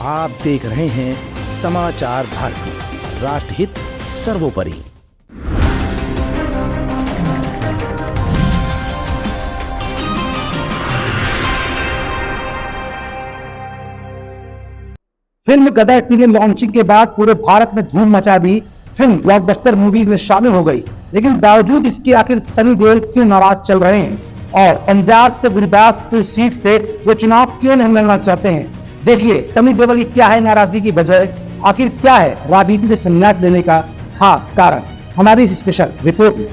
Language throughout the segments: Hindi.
आप देख रहे हैं समाचार भारती, राष्ट्रहित सर्वोपरि। फिल्म गदर टू के लॉन्चिंग के बाद पूरे भारत में धूम मचा दी। फिल्म ब्लॉकबस्टर मूवी में शामिल हो गई, लेकिन बावजूद इसके आखिर सनी देओल क्यों नाराज चल रहे हैं और पंजाब से गुरदासपुर सीट से वो चुनाव क्यों नहीं लड़ना चाहते हैं? देखिए सनी देओल की क्या है नाराजगी की वजह, आखिर क्या है राजनीति से संन्यास लेने का खास कारण, हमारी इस स्पेशल रिपोर्ट में।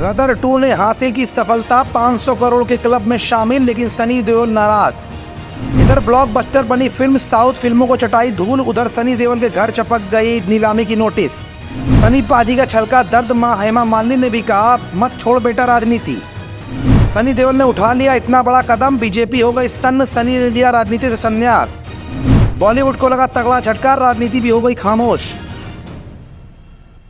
गदर 2 ने हासिल की सफलता, 500 करोड़ के क्लब में शामिल, लेकिन सनी देओल नाराज। इधर ब्लॉकबस्टर बनी फिल्म साउथ फिल्मों को चटाई धूल, उधर सनी देओल के घर चपक गई नीलामी की नोटिस। सनी पाजी का छलका दर्द, मां हेमा मालिनी ने भी कहा मत छोड़ बेटा राजनीति। सनी देओल ने उठा लिया इतना बड़ा कदम, बीजेपी हो गई सन्न, सनी ने लिया राजनीति से संन्यास। बॉलीवुड को लगा तगड़ा झटका, राजनीति भी हो गई खामोश।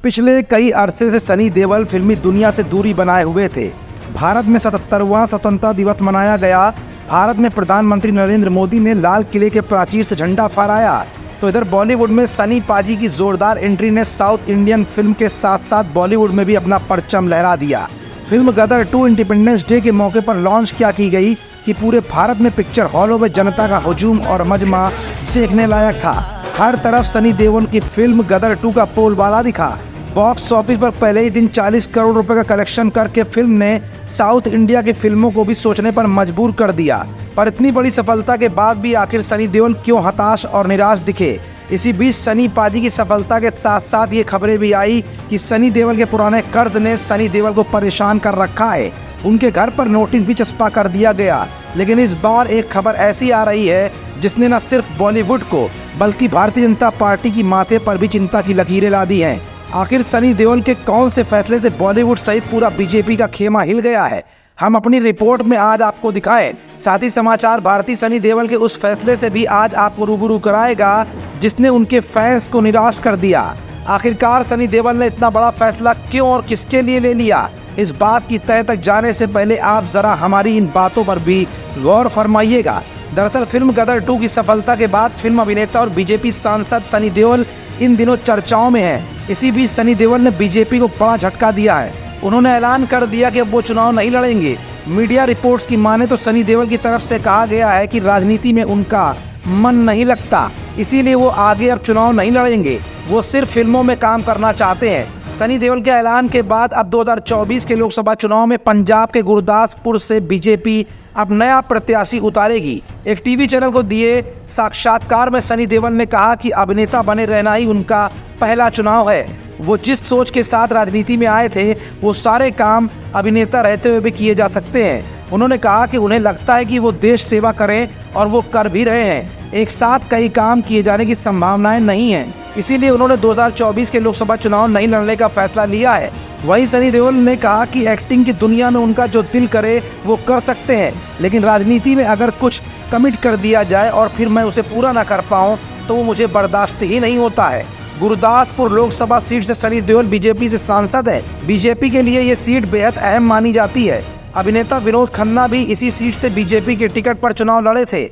पिछले कई अरसे से सनी देओल फिल्मी दुनिया से दूरी बनाए हुए थे। भारत में 77वां स्वतंत्रता दिवस मनाया गया। भारत में प्रधानमंत्री नरेंद्र मोदी ने लाल किले के प्राचीर से झंडा फहराया, तो इधर बॉलीवुड में सनी पाजी की जोरदार एंट्री ने साउथ इंडियन फिल्म के साथ साथ बॉलीवुड में भी अपना परचम लहरा दिया। फिल्म गदर 2 इंडिपेंडेंस डे के मौके पर लॉन्च क्या की गई कि पूरे भारत में पिक्चर हॉलों में जनता का हुजूम और मजमा देखने लायक था। हर तरफ सनी देओल की फिल्म गदर 2 का बोलबाला दिखा। बॉक्स ऑफिस पर पहले ही दिन 40 करोड़ रुपए का कलेक्शन करके फिल्म ने साउथ इंडिया की फिल्मों को भी सोचने पर मजबूर कर दिया। पर इतनी बड़ी सफलता के बाद भी आखिर सनी देओल क्यों हताश और निराश दिखे? इसी बीच सनी पाजी की सफलता के साथ साथ ये खबरें भी आई कि सनी देओल के पुराने कर्ज ने सनी देओल को परेशान कर रखा है। उनके घर पर नोटिस भी चस्पा कर दिया गया। लेकिन इस बार एक खबर ऐसी आ रही है जिसने न सिर्फ बॉलीवुड को बल्कि भारतीय जनता पार्टी की माथे पर भी चिंता की लकीरें ला दी हैं। आखिर सनी देओल के कौन से फैसले से बॉलीवुड सहित पूरा बीजेपी का खेमा हिल गया है, हम अपनी रिपोर्ट में आज आपको दिखाएं। साथ ही समाचार भारती सनी देओल के उस फैसले से भी आज आपको रूबरू कराएगा जिसने उनके फैंस को निराश कर दिया। आखिरकार सनी देओल ने इतना बड़ा फैसला क्यों और किसके लिए ले लिया? इस बात की तह तक जाने से पहले आप जरा हमारी इन बातों पर भी गौर फरमाइएगा। दरअसल फिल्म गदर 2 की सफलता के बाद फिल्म अभिनेता और बीजेपी सांसद सनी देओल इन दिनों चर्चाओं में है। इसी बीच सनी देओल ने बीजेपी को बड़ा झटका दिया है। उन्होंने ऐलान कर दिया कि अब वो चुनाव नहीं लड़ेंगे। मीडिया रिपोर्ट्स की माने तो सनी देओल की तरफ से कहा गया है कि राजनीति में उनका मन नहीं लगता, इसीलिए वो आगे अब चुनाव नहीं लड़ेंगे। वो सिर्फ फिल्मों में काम करना चाहते हैं। सनी देओल के ऐलान के बाद अब 2024 के लोकसभा चुनाव में पंजाब के गुरदासपुर से बीजेपी अब नया प्रत्याशी उतारेगी। एक टीवी चैनल को दिए साक्षात्कार में सनी देओल ने कहा कि अभिनेता बने रहना ही उनका पहला चुनाव है। वो जिस सोच के साथ राजनीति में आए थे वो सारे काम अभिनेता रहते हुए भी किए जा सकते हैं। उन्होंने कहा कि उन्हें लगता है कि वो देश सेवा करें और वो कर भी रहे हैं। एक साथ कई काम किए जाने की संभावनाएं नहीं हैं, इसीलिए उन्होंने 2024 के लोकसभा चुनाव नहीं लड़ने का फैसला लिया है। वहीं सनी देओल ने कहा कि एक्टिंग की दुनिया में उनका जो दिल करे वो कर सकते हैं, लेकिन राजनीति में अगर कुछ कमिट कर दिया जाए और फिर मैं उसे पूरा ना कर पाऊँ तो वो मुझे बर्दाश्त ही नहीं होता है। गुरदासपुर लोकसभा सीट से सनी देओल बीजेपी से सांसद है। बीजेपी के लिए ये सीट बेहद अहम मानी जाती है। अभिनेता विनोद खन्ना भी इसी सीट से बीजेपी के टिकट पर चुनाव लड़े थे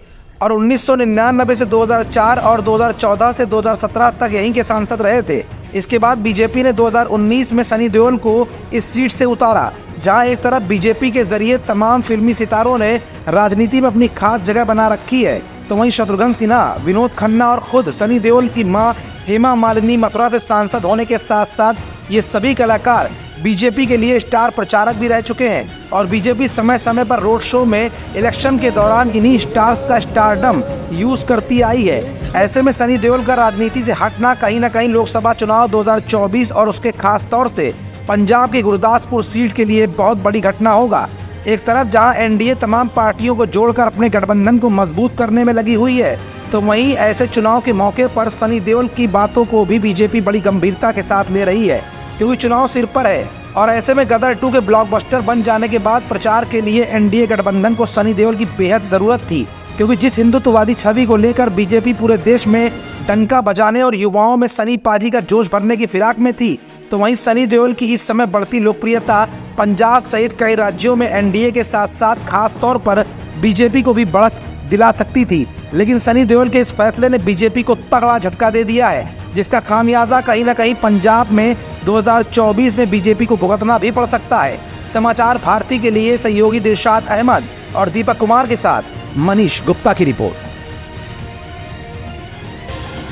और 1999 से 2004 और 2014 से 2017 तक यहीं के सांसद रहे थे। इसके बाद बीजेपी ने 2019 में सनी देओल को इस सीट से उतारा, जहां एक तरफ बीजेपी के जरिए तमाम फिल्मी सितारों ने राजनीति में अपनी खास जगह बना रखी है, तो वहीं शत्रुघ्न सिन्हा, विनोद खन्ना और खुद सनी देओल की मां हेमा मालिनी मथुरा से सांसद होने के साथ साथ ये सभी कलाकार बीजेपी के लिए स्टार प्रचारक भी रह चुके हैं और बीजेपी समय समय पर रोड शो में इलेक्शन के दौरान इन्हीं स्टार्स का स्टारडम यूज करती आई है। ऐसे में सनी देओल का राजनीति से हटना कहीं न कहीं लोकसभा चुनाव 2024 और उसके खास तौर से पंजाब के गुरदासपुर सीट के लिए बहुत बड़ी घटना होगा। एक तरफ जहां एनडीए तमाम पार्टियों को जोड़कर अपने गठबंधन को मजबूत करने में लगी हुई है, तो वहीं ऐसे चुनाव के मौके पर सनी देओल की बातों को भी बीजेपी बड़ी गंभीरता के साथ ले रही है, क्योंकि चुनाव सिर पर है। और ऐसे में गदर 2 के ब्लॉकबस्टर बन जाने के बाद प्रचार के लिए एनडीए गठबंधन को सनी देओल की बेहद जरूरत थी, क्योंकि जिस हिंदुत्ववादी छवि को लेकर बीजेपी पूरे देश में डंका बजाने और युवाओं में सनी पाजी का जोश भरने की फिराक में थी, तो वहीं सनी देओल की इस समय बढ़ती लोकप्रियता पंजाब सहित कई राज्यों में एनडीए के साथ साथ खास तौर पर बीजेपी को भी बढ़त दिला सकती थी, लेकिन सनी देओल के इस फैसले ने बीजेपी को तगड़ा झटका दे दिया है, जिसका खामियाजा कहीं ना कहीं पंजाब में 2024 में बीजेपी को भुगतना भी पड़ सकता है। समाचार भारती के लिए सहयोगी दिलशाद अहमद और दीपक कुमार के साथ मनीष गुप्ता की रिपोर्ट।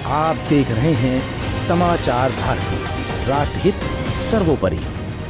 आप देख रहे हैं समाचार भारती, राष्ट्रहित सर्वोपरि।